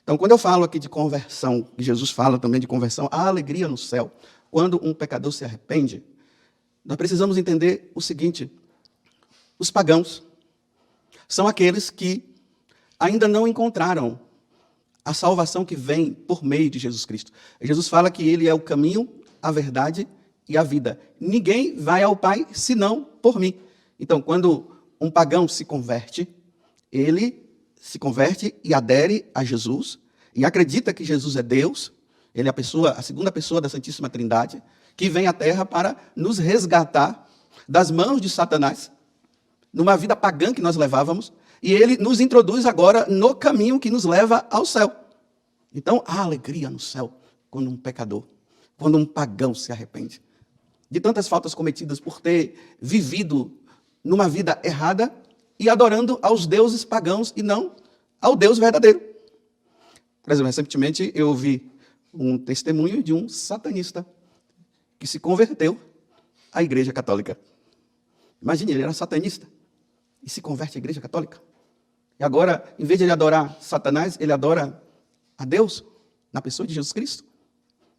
Então, quando eu falo aqui de conversão, e Jesus fala também de conversão, há alegria no céu. Quando um pecador se arrepende, nós precisamos entender o seguinte: os pagãos são aqueles que ainda não encontraram a salvação que vem por meio de Jesus Cristo. Jesus fala que ele é o caminho, a verdade e a vida. Ninguém vai ao Pai senão por mim. Então, quando um pagão se converte, ele se converte e adere a Jesus e acredita que Jesus é Deus. Ele é a segunda pessoa da Santíssima Trindade, que vem à Terra para nos resgatar das mãos de Satanás, numa vida pagã que nós levávamos, e ele nos introduz agora no caminho que nos leva ao céu. Então, há alegria no céu quando um pecador, quando um pagão se arrepende de tantas faltas cometidas por ter vivido numa vida errada e adorando aos deuses pagãos e não ao Deus verdadeiro. Por exemplo, recentemente eu ouvi um testemunho de um satanista que se converteu à Igreja Católica. Imagine, ele era satanista e se converte à Igreja Católica. E agora, em vez de ele adorar Satanás, ele adora a Deus na pessoa de Jesus Cristo.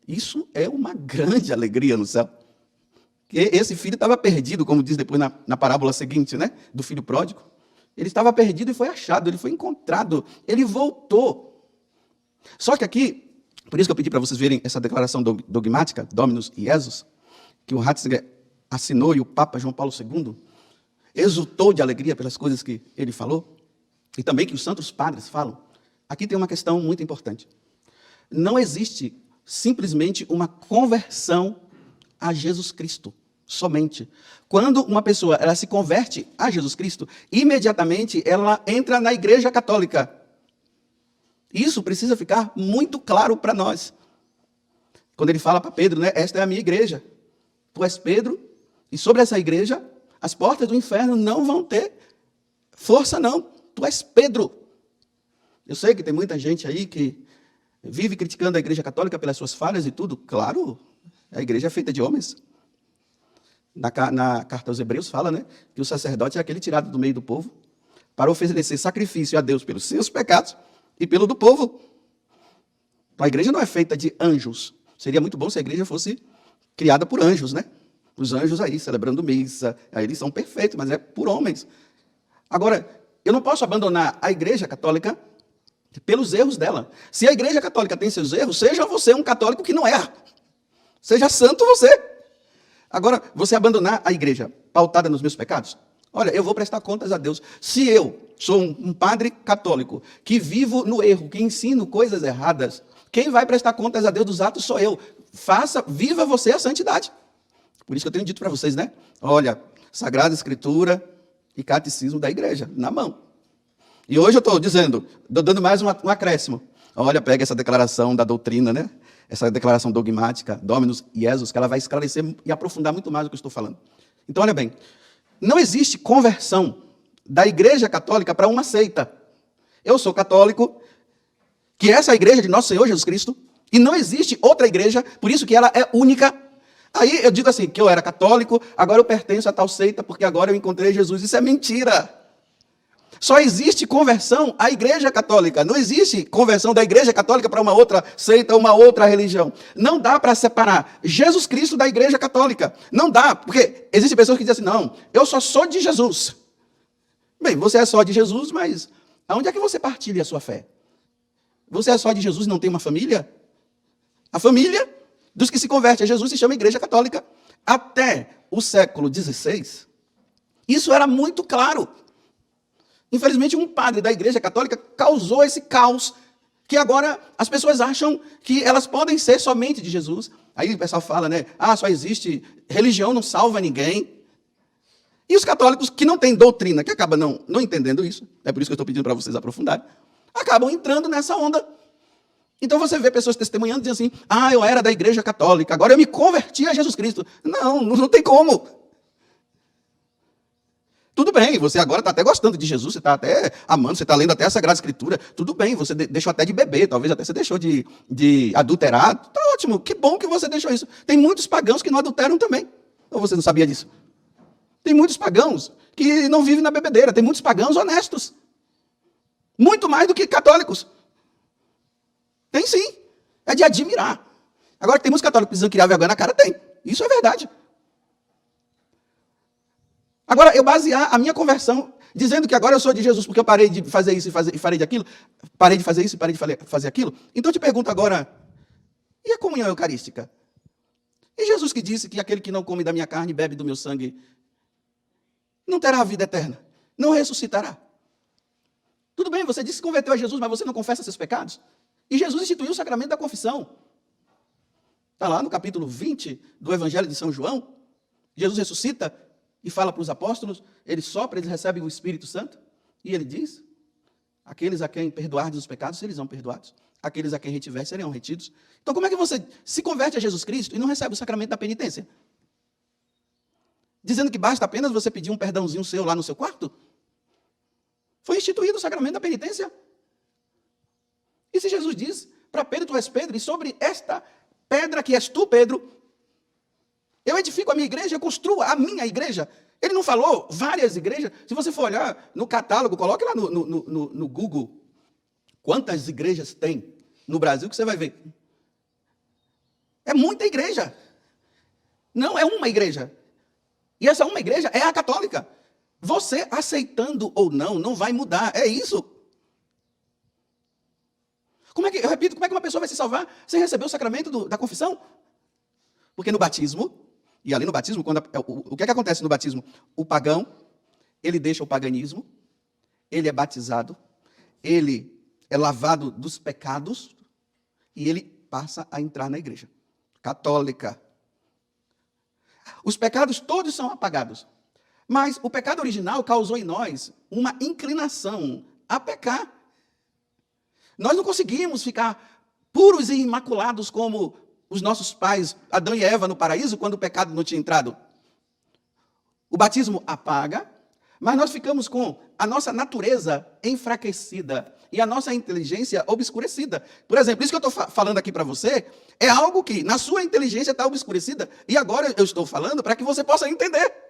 Isso é uma grande alegria no céu. Que esse filho estava perdido, como diz depois na parábola seguinte, né, do filho pródigo. Ele estava perdido e foi achado, ele foi encontrado, ele voltou. Só que aqui, por isso que eu pedi para vocês verem essa declaração dogmática, Dominus Iesus, que o Ratzinger assinou e o Papa João Paulo II exultou de alegria pelas coisas que ele falou, e também que os santos padres falam. Aqui tem uma questão muito importante. Não existe simplesmente uma conversão a Jesus Cristo, somente. Quando uma pessoa ela se converte a Jesus Cristo, imediatamente ela entra na Igreja Católica. Isso precisa ficar muito claro para nós. Quando ele fala para Pedro, né, esta é a minha igreja. Tu és Pedro, e sobre essa igreja, as portas do inferno não vão ter força, não. Tu és Pedro. Eu sei que tem muita gente aí que vive criticando a Igreja Católica pelas suas falhas e tudo. Claro, a igreja é feita de homens. Na carta aos Hebreus fala, né, que o sacerdote é aquele tirado do meio do povo para oferecer sacrifício a Deus pelos seus pecados e pelo do povo. A igreja não é feita de anjos. Seria muito bom se a igreja fosse criada por anjos, né? Os anjos aí, celebrando missa, aí eles são perfeitos, mas é por homens. Agora, eu não posso abandonar a Igreja Católica pelos erros dela. Se a Igreja Católica tem seus erros, seja você um católico que não erra. Seja santo você. Agora, você abandonar a igreja pautada nos meus pecados? Olha, eu vou prestar contas a Deus. Se eu sou um padre católico que vivo no erro, que ensino coisas erradas, quem vai prestar contas a Deus dos atos sou eu. Viva você a santidade. Por isso que eu tenho dito para vocês, né? Olha, Sagrada Escritura e Catecismo da Igreja, na mão. E hoje eu estou dando mais um acréscimo. Olha, pega essa declaração da doutrina, né? Essa declaração dogmática, Dominus Iesus, que ela vai esclarecer e aprofundar muito mais o que eu estou falando. Então, olha bem, não existe conversão da Igreja Católica para uma seita. Eu sou católico, que essa é a igreja de nosso Senhor Jesus Cristo, e não existe outra igreja, por isso que ela é única. Aí eu digo assim, que eu era católico, agora eu pertenço a tal seita, porque agora eu encontrei Jesus. Isso é mentira. Só existe conversão à Igreja Católica. Não existe conversão da Igreja Católica para uma outra seita, uma outra religião. Não dá para separar Jesus Cristo da Igreja Católica. Não dá, porque existem pessoas que dizem assim, não, eu só sou de Jesus. Bem, você é só de Jesus, mas aonde é que você partilha a sua fé? Você é só de Jesus e não tem uma família? A família dos que se convertem a Jesus se chama Igreja Católica. Até o século XVI, isso era muito claro. Infelizmente, um padre da Igreja Católica causou esse caos, que agora as pessoas acham que elas podem ser somente de Jesus. Aí o pessoal fala, né? Só existe, religião não salva ninguém. E os católicos que não têm doutrina, que acabam não entendendo isso, é por isso que eu estou pedindo para vocês aprofundarem, acabam entrando nessa onda. Então você vê pessoas testemunhando, dizendo assim, eu era da Igreja Católica, agora eu me converti a Jesus Cristo. Não tem como. Tudo bem, você agora está até gostando de Jesus, você está até amando, você está lendo até a Sagrada Escritura. Tudo bem, você deixou até de beber, talvez até você deixou de adulterar. Está ótimo, que bom que você deixou isso. Tem muitos pagãos que não adulteram também. Ou você não sabia disso? Tem muitos pagãos que não vivem na bebedeira. Tem muitos pagãos honestos. Muito mais do que católicos. Tem sim. É de admirar. Agora, tem muitos católicos precisam criar vergonha na cara? Tem. Isso é verdade. Agora, eu basear a minha conversão dizendo que agora eu sou de Jesus porque eu parei de fazer isso e farei de aquilo, parei de fazer isso e parei de fazer aquilo. Então eu te pergunto agora, e a comunhão eucarística? E Jesus que disse que aquele que não come da minha carne e bebe do meu sangue não terá a vida eterna, não ressuscitará. Tudo bem, você disse que converteu a Jesus, mas você não confessa seus pecados? E Jesus instituiu o sacramento da confissão. Está lá no capítulo 20 do Evangelho de São João. Jesus ressuscita e fala para os apóstolos, ele sopra, eles recebem o Espírito Santo, e ele diz, aqueles a quem perdoardes os pecados, eles são perdoados. Aqueles a quem retiver serão retidos. Então como é que você se converte a Jesus Cristo e não recebe o sacramento da penitência? Dizendo que basta apenas você pedir um perdãozinho seu lá no seu quarto? Foi instituído o sacramento da penitência. E se Jesus diz, para Pedro, tu és Pedro, e sobre esta pedra que és tu, Pedro, eu edifico a minha igreja, eu construo a minha igreja. Ele não falou várias igrejas. Se você for olhar no catálogo, coloque lá no Google quantas igrejas tem no Brasil, que você vai ver. É muita igreja. Não é uma igreja. E essa uma igreja é a católica. Você aceitando ou não, não vai mudar. É isso. Eu repito, como é que uma pessoa vai se salvar sem receber o sacramento da confissão? Porque no batismo, e ali no batismo, o que é que acontece no batismo? O pagão, ele deixa o paganismo, ele é batizado, ele é lavado dos pecados e ele passa a entrar na igreja católica. Os pecados todos são apagados, mas o pecado original causou em nós uma inclinação a pecar. Nós não conseguimos ficar puros e imaculados como os nossos pais, Adão e Eva, no paraíso, quando o pecado não tinha entrado. O batismo apaga, mas nós ficamos com a nossa natureza enfraquecida e a nossa inteligência obscurecida. Por exemplo, isso que eu estou falando aqui para você é algo que na sua inteligência está obscurecida e agora eu estou falando para que você possa entender.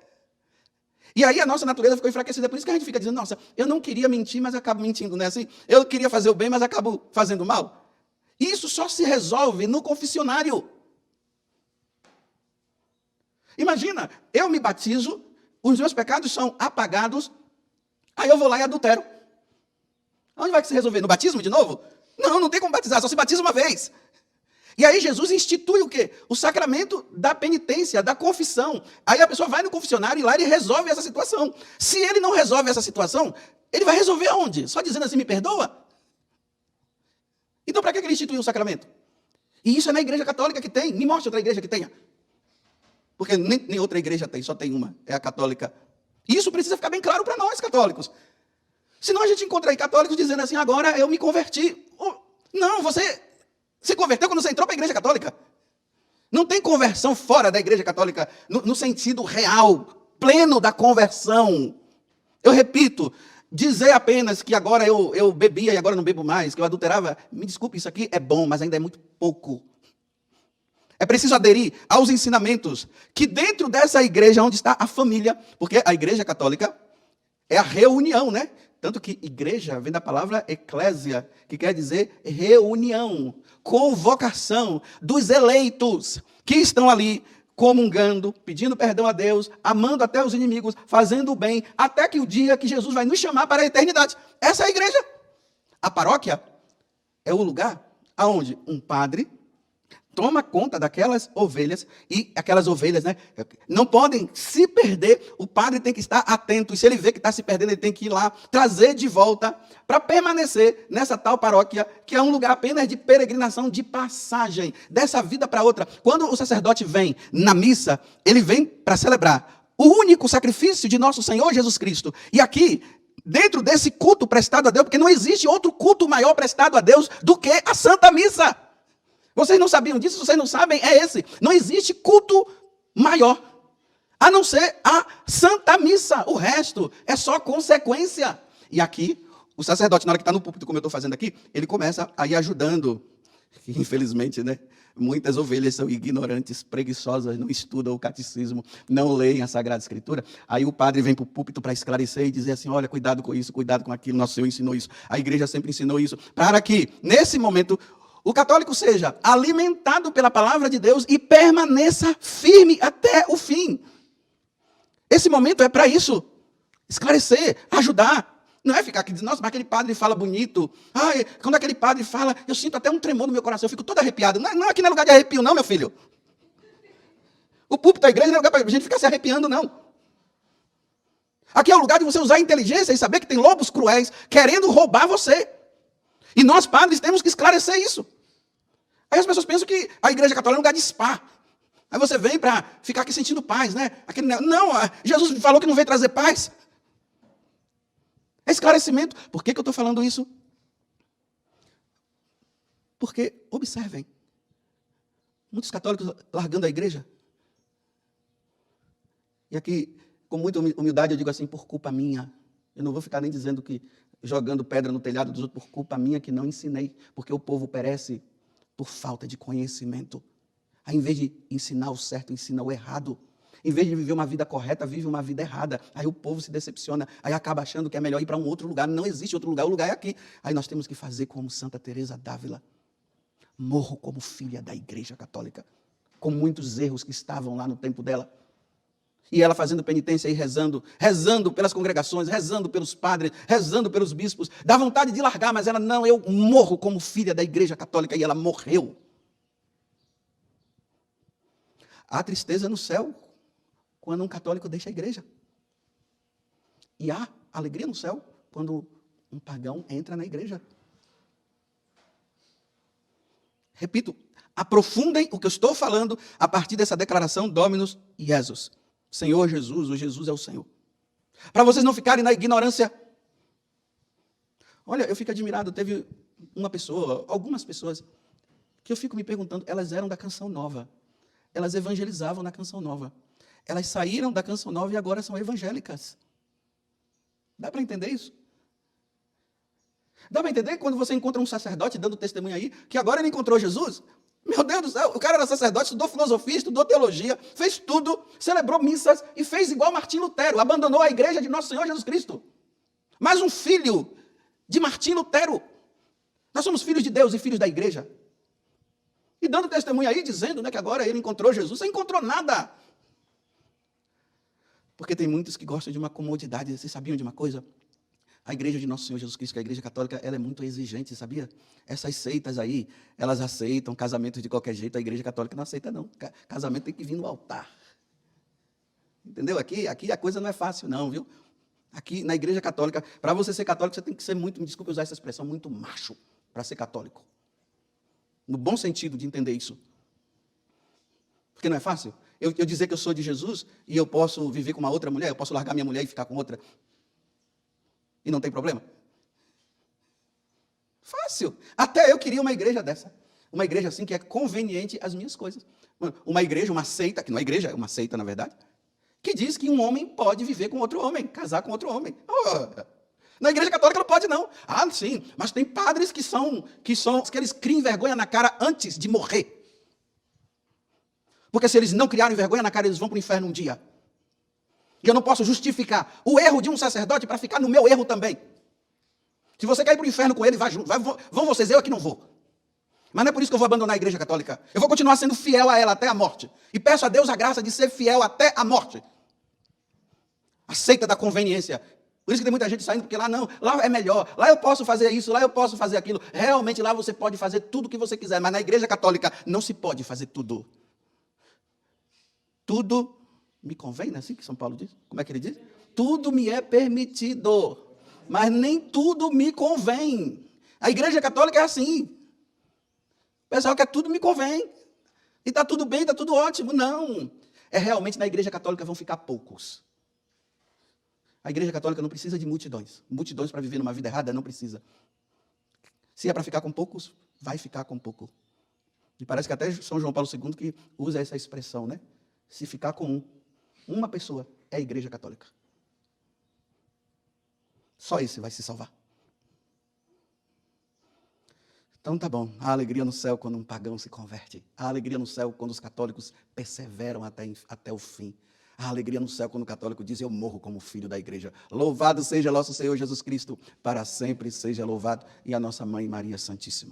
E aí a nossa natureza ficou enfraquecida. Por isso que a gente fica dizendo, nossa, eu não queria mentir, mas acabo mentindo, não é assim? Eu queria fazer o bem, mas acabo fazendo o mal. Isso só se resolve no confessionário. Imagina, eu me batizo, os meus pecados são apagados, aí eu vou lá e adultero. Onde vai que se resolver? No batismo de novo? Não, não tem como batizar, só se batiza uma vez. E aí Jesus institui o quê? O sacramento da penitência, da confissão. Aí a pessoa vai no confessionário e lá ele resolve essa situação. Se ele não resolve essa situação, ele vai resolver aonde? Só dizendo assim, me perdoa? Então para que ele instituiu o sacramento? E isso é na igreja católica que tem. Me mostre outra igreja que tenha. Porque nem outra igreja tem, só tem uma, é a católica. E isso precisa ficar bem claro para nós, católicos. Senão a gente encontra aí católicos dizendo assim, agora eu me converti. Não, você se converteu quando você entrou para a igreja católica. Não tem conversão fora da igreja católica, no sentido real, pleno da conversão. Eu repito, dizer apenas que agora eu bebia e agora não bebo mais, que eu adulterava, me desculpe, isso aqui é bom, mas ainda é muito pouco. É preciso aderir aos ensinamentos que dentro dessa igreja onde está a família, porque a igreja católica é a reunião, né? Tanto que igreja vem da palavra eclésia, que quer dizer reunião, convocação dos eleitos que estão ali comungando, pedindo perdão a Deus, amando até os inimigos, fazendo o bem, até que o dia que Jesus vai nos chamar para a eternidade. Essa é a igreja. A paróquia é o lugar onde um padre toma conta daquelas ovelhas, e aquelas ovelhas, né, não podem se perder, o padre tem que estar atento, e se ele vê que está se perdendo, ele tem que ir lá, trazer de volta, para permanecer nessa tal paróquia, que é um lugar apenas de peregrinação, de passagem, dessa vida para outra. Quando o sacerdote vem na missa, ele vem para celebrar o único sacrifício de nosso Senhor Jesus Cristo, e aqui, dentro desse culto prestado a Deus, porque não existe outro culto maior prestado a Deus do que a Santa Missa. Vocês não sabiam disso? Vocês não sabem? É esse. Não existe culto maior, a não ser a Santa Missa. O resto é só consequência. E aqui, o sacerdote, na hora que está no púlpito, como eu estou fazendo aqui, ele começa a ir ajudando. Infelizmente, né? Muitas ovelhas são ignorantes, preguiçosas, não estudam o catecismo, não leem a Sagrada Escritura. Aí o padre vem para o púlpito para esclarecer e dizer assim, olha, cuidado com isso, cuidado com aquilo, nosso Senhor ensinou isso. A igreja sempre ensinou isso. Para que, nesse momento, o católico seja alimentado pela palavra de Deus e permaneça firme até o fim. Esse momento é para isso. Esclarecer, ajudar. Não é ficar aqui dizendo, nossa, mas aquele padre fala bonito. Ai, quando aquele padre fala, eu sinto até um tremor no meu coração, eu fico todo arrepiado. Não, aqui não é lugar de arrepio não, meu filho. O púlpito da igreja não é lugar para a gente ficar se arrepiando, não. Aqui é o lugar de você usar a inteligência e saber que tem lobos cruéis querendo roubar você. E nós, padres, temos que esclarecer isso. Aí as pessoas pensam que a igreja católica é um lugar de spa. Aí você vem para ficar aqui sentindo paz, né? Não, Jesus falou que não veio trazer paz. É esclarecimento. Por que eu estou falando isso? Porque, observem, muitos católicos largando a igreja. E aqui, com muita humildade, eu digo assim, por culpa minha. Eu não vou ficar nem dizendo que, jogando pedra no telhado dos outros, por culpa minha que não ensinei. Porque o povo perece por falta de conhecimento. Aí, em vez de ensinar o certo, ensina o errado. Em vez de viver uma vida correta, vive uma vida errada. Aí o povo se decepciona, aí acaba achando que é melhor ir para um outro lugar. Não existe outro lugar, o lugar é aqui. Aí nós temos que fazer como Santa Teresa d'Ávila. Morro como filha da Igreja Católica, com muitos erros que estavam lá no tempo dela. E ela fazendo penitência e rezando pelas congregações, rezando pelos padres, rezando pelos bispos. Dá vontade de largar, mas ela, não, eu morro como filha da Igreja Católica. E ela morreu. Há tristeza no céu quando um católico deixa a igreja. E há alegria no céu quando um pagão entra na igreja. Repito, aprofundem o que eu estou falando a partir dessa declaração Dominus Iesus. Senhor Jesus, o Jesus é o Senhor. Para vocês não ficarem na ignorância. Olha, eu fico admirado, teve uma pessoa, algumas pessoas, que eu fico me perguntando, elas eram da Canção Nova. Elas evangelizavam na Canção Nova. Elas saíram da Canção Nova e agora são evangélicas. Dá para entender isso? Dá para entender quando você encontra um sacerdote dando testemunho aí, que agora ele encontrou Jesus? Meu Deus do céu, o cara era sacerdote, estudou filosofia, estudou teologia, fez tudo, celebrou missas e fez igual Martim Lutero, abandonou a igreja de Nosso Senhor Jesus Cristo. Mais um filho de Martim Lutero. Nós somos filhos de Deus e filhos da igreja. E dando testemunho aí, dizendo, né, que agora ele encontrou Jesus. Você não encontrou nada. Porque tem muitos que gostam de uma comodidade. Vocês sabiam de uma coisa? A igreja de Nosso Senhor Jesus Cristo, que é a igreja católica, ela é muito exigente, sabia? Essas seitas aí, elas aceitam casamento de qualquer jeito. A igreja católica não aceita, não. Casamento tem que vir no altar. Entendeu? Aqui a coisa não é fácil, não, viu? Aqui na igreja católica, para você ser católico, você tem que ser muito, me desculpe usar essa expressão, muito macho para ser católico. No bom sentido de entender isso. Porque não é fácil. Eu dizer que eu sou de Jesus e eu posso viver com uma outra mulher, eu posso largar minha mulher e ficar com outra. E não tem problema. Fácil. Até eu queria uma igreja dessa. Uma igreja assim que é conveniente às minhas coisas. Uma igreja, uma seita, que não é igreja, é uma seita na verdade, que diz que um homem pode viver com outro homem, casar com outro homem. Na igreja católica não pode, não. Ah, sim, mas tem padres que eles criem vergonha na cara antes de morrer. Porque se eles não criarem vergonha na cara, eles vão para o inferno um dia. E eu não posso justificar o erro de um sacerdote para ficar no meu erro também. Se você cair para o inferno com ele, vão vocês, eu aqui não vou. Mas não é por isso que eu vou abandonar a igreja católica. Eu vou continuar sendo fiel a ela até a morte. E peço a Deus a graça de ser fiel até a morte. A seita da conveniência. Por isso que tem muita gente saindo, porque lá não, lá é melhor, lá eu posso fazer isso, lá eu posso fazer aquilo. Realmente lá você pode fazer tudo o que você quiser, mas na igreja católica não se pode fazer tudo. Tudo me convém, não é assim que São Paulo diz? Como é que ele diz? Tudo me é permitido, mas nem tudo me convém. A igreja católica é assim. O pessoal quer tudo me convém. E está tudo bem, está tudo ótimo. Não. É realmente na igreja católica vão ficar poucos. A igreja católica não precisa de multidões. Multidões para viver numa vida errada não precisa. Se é para ficar com poucos, vai ficar com pouco. E parece que até São João Paulo II que usa essa expressão, né? Se ficar com uma pessoa, é a igreja católica. Só esse vai se salvar. Então tá bom, há alegria no céu quando um pagão se converte. Há alegria no céu quando os católicos perseveram até o fim. Há alegria no céu quando o católico diz, eu morro como filho da igreja. Louvado seja nosso Senhor Jesus Cristo, para sempre seja louvado. E a nossa Mãe Maria Santíssima.